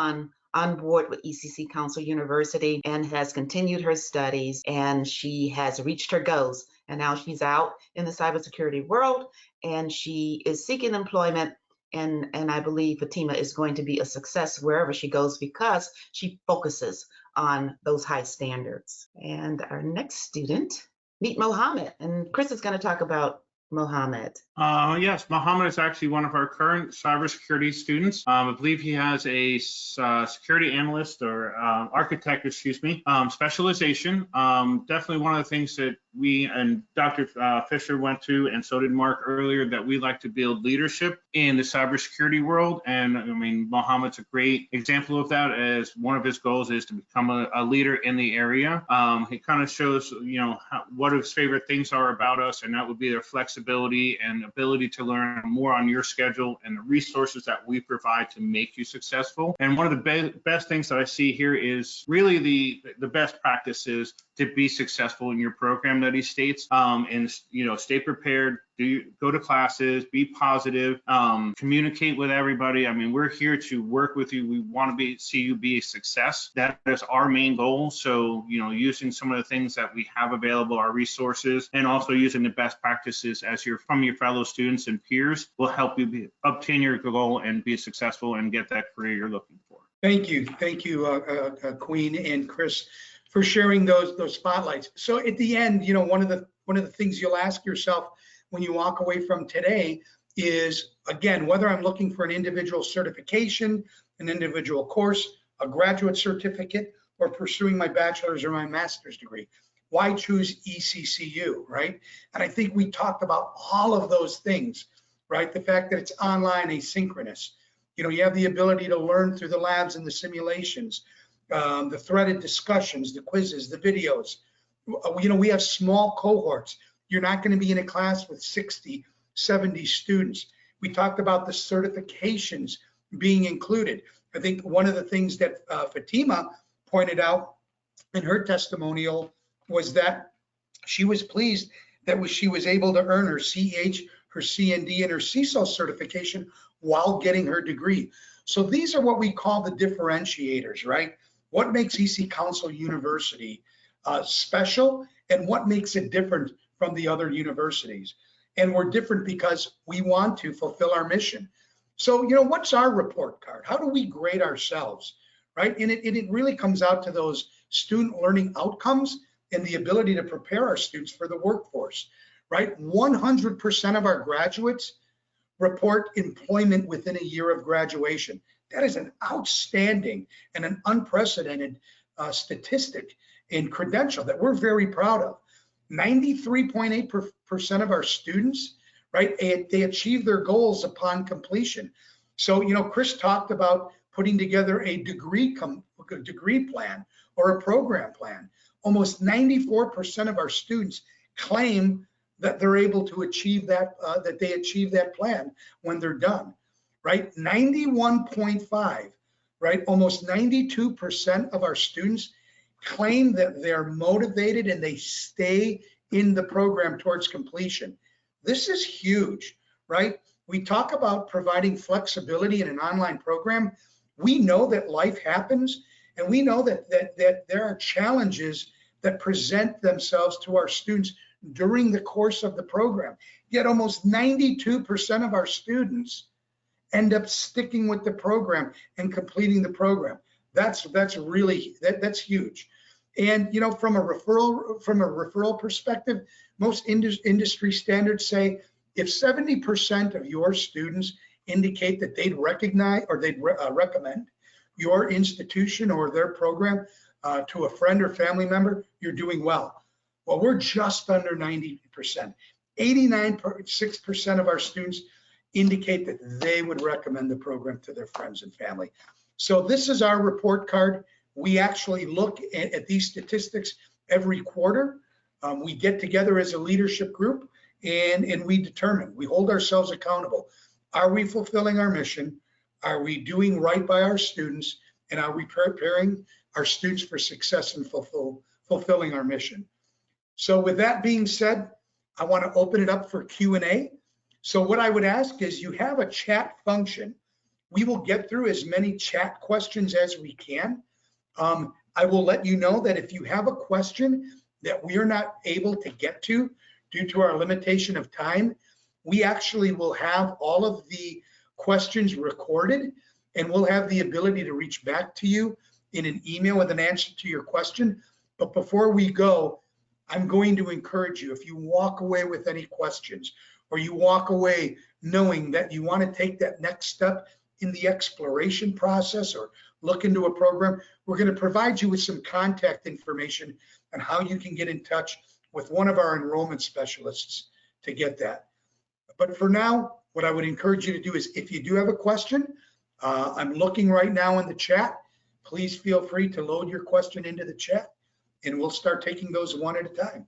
Speaker 4: on board with ECCouncil University and has continued her studies, and she has reached her goals. And now she's out in the cybersecurity world, and she is seeking employment. And I believe Fatima is going to be a success wherever she goes because she focuses on those high standards. And our next student, meet Mohammed. And Chris is going to talk about Mohammed.
Speaker 5: Yes, Mohammed is actually one of our current cybersecurity students. I believe he has a security analyst or architect, specialization. Definitely one of the things that we and Dr. Fisher went to, and so did Mark earlier, that we like to build leadership in the cybersecurity world. And I mean, Mohammed's a great example of that, as one of his goals is to become a leader in the area. He kind of shows, what his favorite things are about us, and that would be their flexibility and ability to learn more on your schedule and the resources that we provide to make you successful. And one of the best things that I see here is really the best practices to be successful in your program that he states, and stay prepared, go to classes, be positive, communicate with everybody. I mean, we're here to work with you. We want to see you be a success. That is our main goal. So, using some of the things that we have available, our resources, and also using the best practices from your fellow students and peers will help you obtain your goal and be successful and get that career you're looking for.
Speaker 1: Thank you, Queen and Chris, for sharing those spotlights. So at the end, one of the things you'll ask yourself when you walk away from today is, again, whether I'm looking for an individual certification, an individual course, a graduate certificate, or pursuing my bachelor's or my master's degree. Why choose ECCU, right? And I think we talked about all of those things, right? The fact that it's online, asynchronous. You have the ability to learn through the labs and the simulations, the threaded discussions, the quizzes, the videos. We have small cohorts. You're not going to be in a class with 60, 70 students. We talked about the certifications being included. I think one of the things that Fatima pointed out in her testimonial was that she was pleased that she was able to earn her CH, her CND, and her CISO certification while getting her degree. So these are what we call the differentiators, right? What makes ECCouncil University special, and what makes it different from the other universities? And we're different because we want to fulfill our mission. So, what's our report card? How do we grade ourselves, right? And it really comes out to those student learning outcomes and the ability to prepare our students for the workforce, right? 100% of our graduates report employment within a year of graduation. That is an outstanding and an unprecedented statistic and credential that we're very proud of. 93.8% of our students, right, they achieve their goals upon completion. So, Chris talked about putting together a degree plan or a program plan. Almost 94% of our students claim that they're able to achieve that, that they achieve that plan when they're done, right? 91.5, right? Almost 92% of our students claim that they're motivated and they stay in the program towards completion. This is huge, right? We talk about providing flexibility in an online program. We know that life happens, and we know that there are challenges that present themselves to our students during the course of the program. Yet almost 92% of our students end up sticking with the program and completing the program. That's huge. And from a referral perspective, most industry standards say if 70% of your students indicate that they'd recognize or they'd recommend your institution or their program to a friend or family member, you're doing well. Well, we're just under 90%. 89.6% of our students indicate that they would recommend the program to their friends and family. So this is our report card. We actually look at these statistics every quarter. We get together as a leadership group and we determine, we hold ourselves accountable. Are we fulfilling our mission? Are we doing right by our students? And are we preparing our students for success and fulfilling our mission? So with that being said, I want to open it up for Q&A. So what I would ask is you have a chat function. We will get through as many chat questions as we can. I will let you know that if you have a question that we are not able to get to due to our limitation of time, we actually will have all of the questions recorded, and we'll have the ability to reach back to you in an email with an answer to your question. But before we go, I'm going to encourage you, if you walk away with any questions or you walk away knowing that you want to take that next step in the exploration process or look into a program, we're going to provide you with some contact information on how you can get in touch with one of our enrollment specialists to get that. But for now, what I would encourage you to do is if you do have a question, I'm looking right now in the chat. Please feel free to load your question into the chat and we'll start taking those one at a time.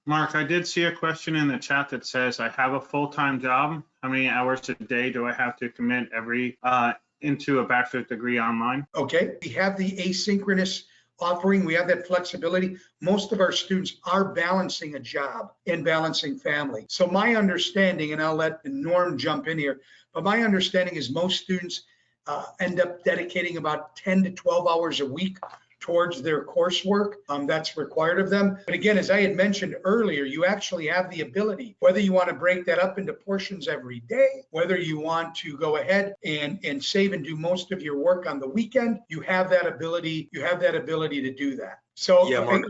Speaker 5: Mark, I did see a question in the chat that says, I have a full-time job. How many hours a day do I have to commit into a bachelor's degree online?
Speaker 1: Okay, we have the asynchronous offering. We have that flexibility. Most of our students are balancing a job and balancing family. So my understanding, and I'll let Norm jump in here, but my understanding is most students end up dedicating about 10 to 12 hours a week towards their coursework that's required of them. But again, as I had mentioned earlier, you actually have the ability, whether you want to break that up into portions every day, whether you want to go ahead and save and do most of your work on the weekend, you have that ability. You have that ability to do that. So yeah, Mark,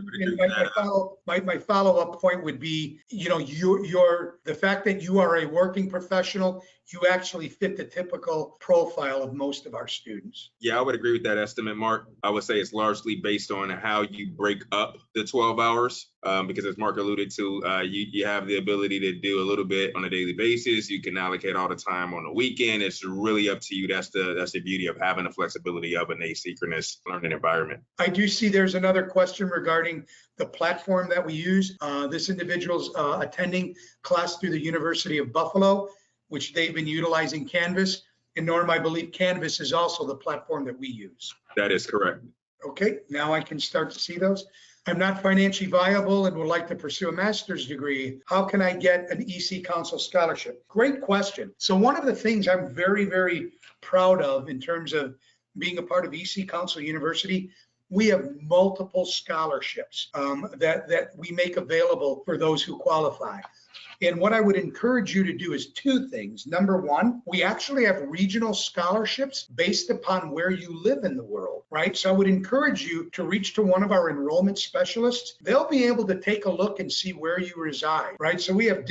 Speaker 1: my follow-up point would be, the fact that you are a working professional, you actually fit the typical profile of most of our students.
Speaker 3: Yeah, I would agree with that estimate, Mark. I would say it's largely based on how you break up the 12 hours, because as Mark alluded to, you have the ability to do a little bit on a daily basis. You can allocate all the time on the weekend. It's really up to you. That's the beauty of having the flexibility of an asynchronous learning environment.
Speaker 1: I do see there's another question regarding the platform that we use. This individual's attending class through the University of Buffalo, which they've been utilizing Canvas. And Norm, I believe Canvas is also the platform that we use.
Speaker 3: That is correct.
Speaker 1: Okay, now I can start to see those. I'm not financially viable and would like to pursue a master's degree. How can I get an ECCouncil scholarship? Great question. So one of the things I'm very, very proud of in terms of being a part of ECCouncil University, we have multiple scholarships that we make available for those who qualify. And what I would encourage you to do is two things. Number one, we actually have regional scholarships based upon where you live in the world, right? So I would encourage you to reach to one of our enrollment specialists. They'll be able to take a look and see where you reside, right? So we have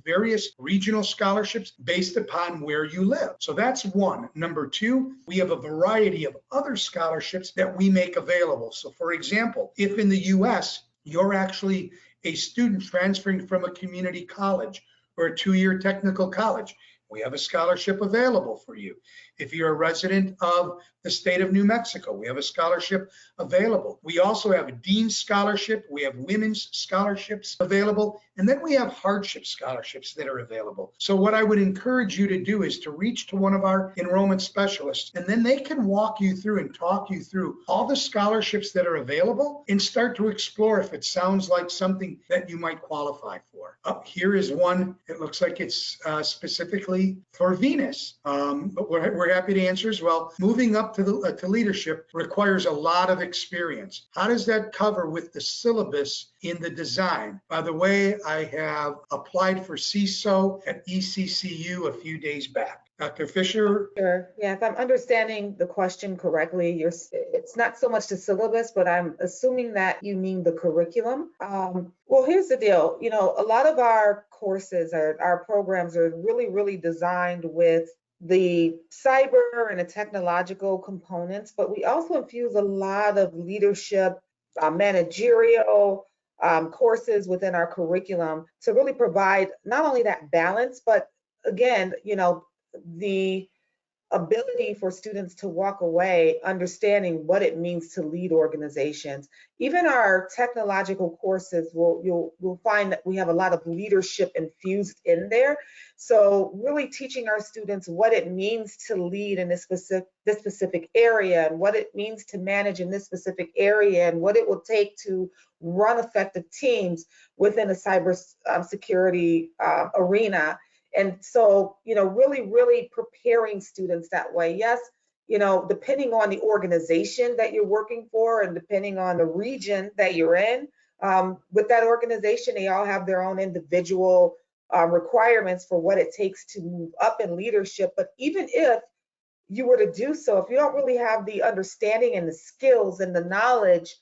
Speaker 1: various regional scholarships based upon where you live. So that's one. Number two, we have a variety of other scholarships that we make available. So for example, if in the US, you're actually a student transferring from a community college or a 2-year technical college, we have a scholarship available for you. If you're a resident of the state of New Mexico, we have a scholarship available. We also have a Dean's Scholarship, we have women's scholarships available, and then we have hardship scholarships that are available. So what I would encourage you to do is to reach to one of our enrollment specialists, and then they can walk you through and talk you through all the scholarships that are available and start to explore if it sounds like something that you might qualify for. Up here is one, it looks like it's specifically for Venus, but we're happy to answer as well. Moving up to leadership requires a lot of experience. How does that cover with the syllabus in the design? By the way, I have applied for CISO at ECCU a few days back. Dr. Fisher?
Speaker 2: Sure. Yeah, if I'm understanding the question correctly, it's not so much the syllabus, but I'm assuming that you mean the curriculum. Well, here's the deal. You know, a lot of our courses, our programs are really, really designed with the cyber and the technological components, but we also infuse a lot of leadership, managerial courses within our curriculum to really provide not only that balance, but again, you know, the ability for students to walk away understanding what it means to lead organizations. Even our technological courses, you'll find that we have a lot of leadership infused in there. So really teaching our students what it means to lead in this specific area, and what it means to manage in this specific area, and what it will take to run effective teams within a cybersecurity arena. And so, you know, really preparing students that way. Yes, you know, depending on the organization that you're working for and depending on the region that you're in, with that organization, they all have their own individual requirements for what it takes to move up in leadership. But even if you were to do so, if you don't really have the understanding and the skills and the knowledge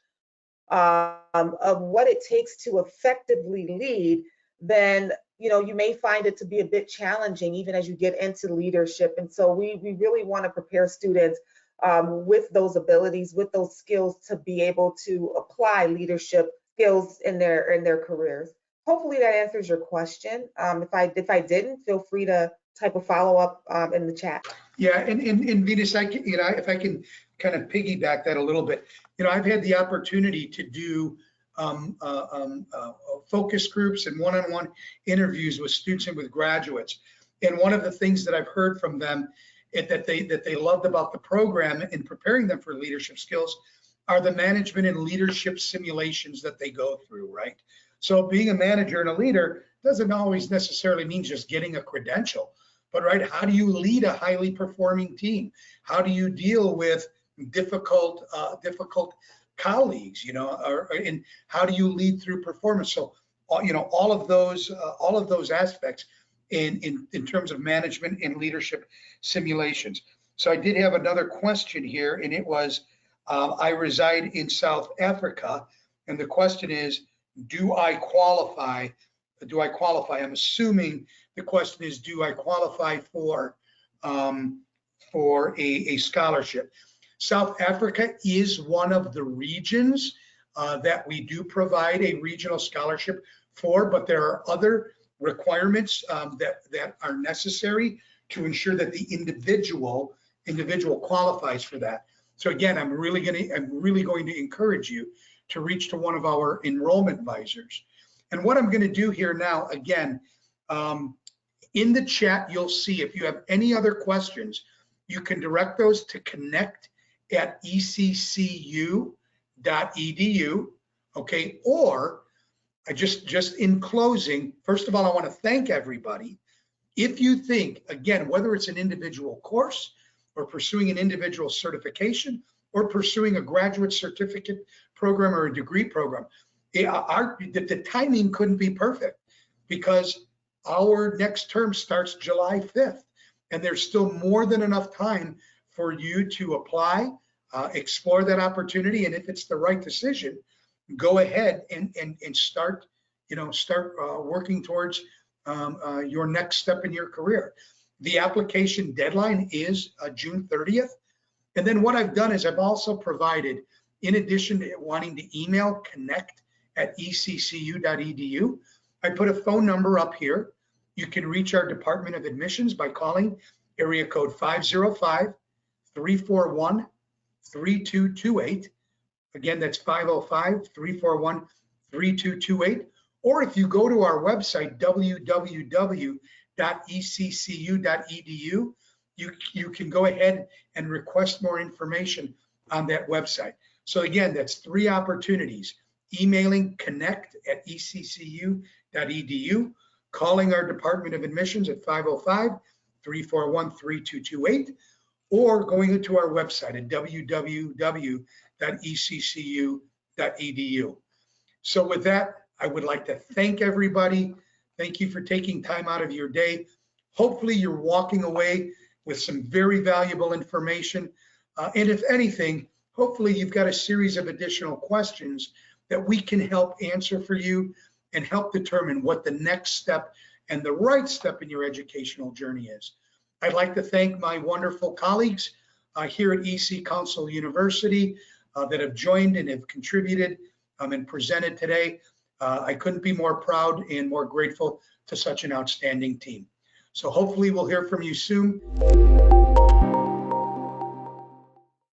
Speaker 2: of what it takes to effectively lead, then you know, you may find it to be a bit challenging even as you get into leadership. And so we really want to prepare students with those abilities, with those skills to be able to apply leadership skills in their careers. Hopefully that answers your question. If I didn't, feel free to type a follow-up in the chat.
Speaker 1: Yeah, and Venus, if I can kind of piggyback that a little bit, you know, I've had the opportunity to do focus groups and one-on-one interviews with students and with graduates. And one of the things that I've heard from them that they loved about the program in preparing them for leadership skills are the management and leadership simulations that they go through, right? So being a manager and a leader doesn't always necessarily mean just getting a credential, but right, how do you lead a highly performing team? How do you deal with difficult colleagues, you know, and how do you lead through performance? So, you know, all of those aspects in terms of management and leadership simulations. So I did have another question here, and it was, I reside in South Africa, and the question is, do I qualify? I'm assuming the question is, do I qualify for a scholarship? South Africa is one of the regions that we do provide a regional scholarship for, but there are other requirements that are necessary to ensure that the individual qualifies for that. So again, I'm really going to encourage you to reach to one of our enrollment advisors. And what I'm going to do here now, again, in the chat, you'll see if you have any other questions, you can direct those to connect@ECCU.edu, okay? Or just in closing, first of all, I want to thank everybody. If you think, again, whether it's an individual course or pursuing an individual certification or pursuing a graduate certificate program or a degree program, the timing couldn't be perfect. because our next term starts July 5th, and there's still more than enough time for you to apply, explore that opportunity, and if it's the right decision, go ahead and start, working towards your next step in your career. The application deadline is June 30th. And then what I've done is I've also provided, in addition to wanting to email connect@eccu.edu, I put a phone number up here. You can reach our Department of Admissions by calling area code 505-341-3228. Again, that's 505-341-3228. Or if you go to our website, www.eccu.edu, you can go ahead and request more information on that website. So again, that's 3 opportunities: emailing connect@eccu.edu, calling our Department of Admissions at 505-341-3228, or going into our website at www.eccu.edu. So with that, I would like to thank everybody. Thank you for taking time out of your day. Hopefully you're walking away with some very valuable information. And if anything, hopefully you've got a series of additional questions that we can help answer for you and help determine what the next step and the right step in your educational journey is. I'd like to thank my wonderful colleagues here at ECCouncil University that have joined and have contributed and presented today. I couldn't be more proud and more grateful to such an outstanding team. So hopefully we'll hear from you soon.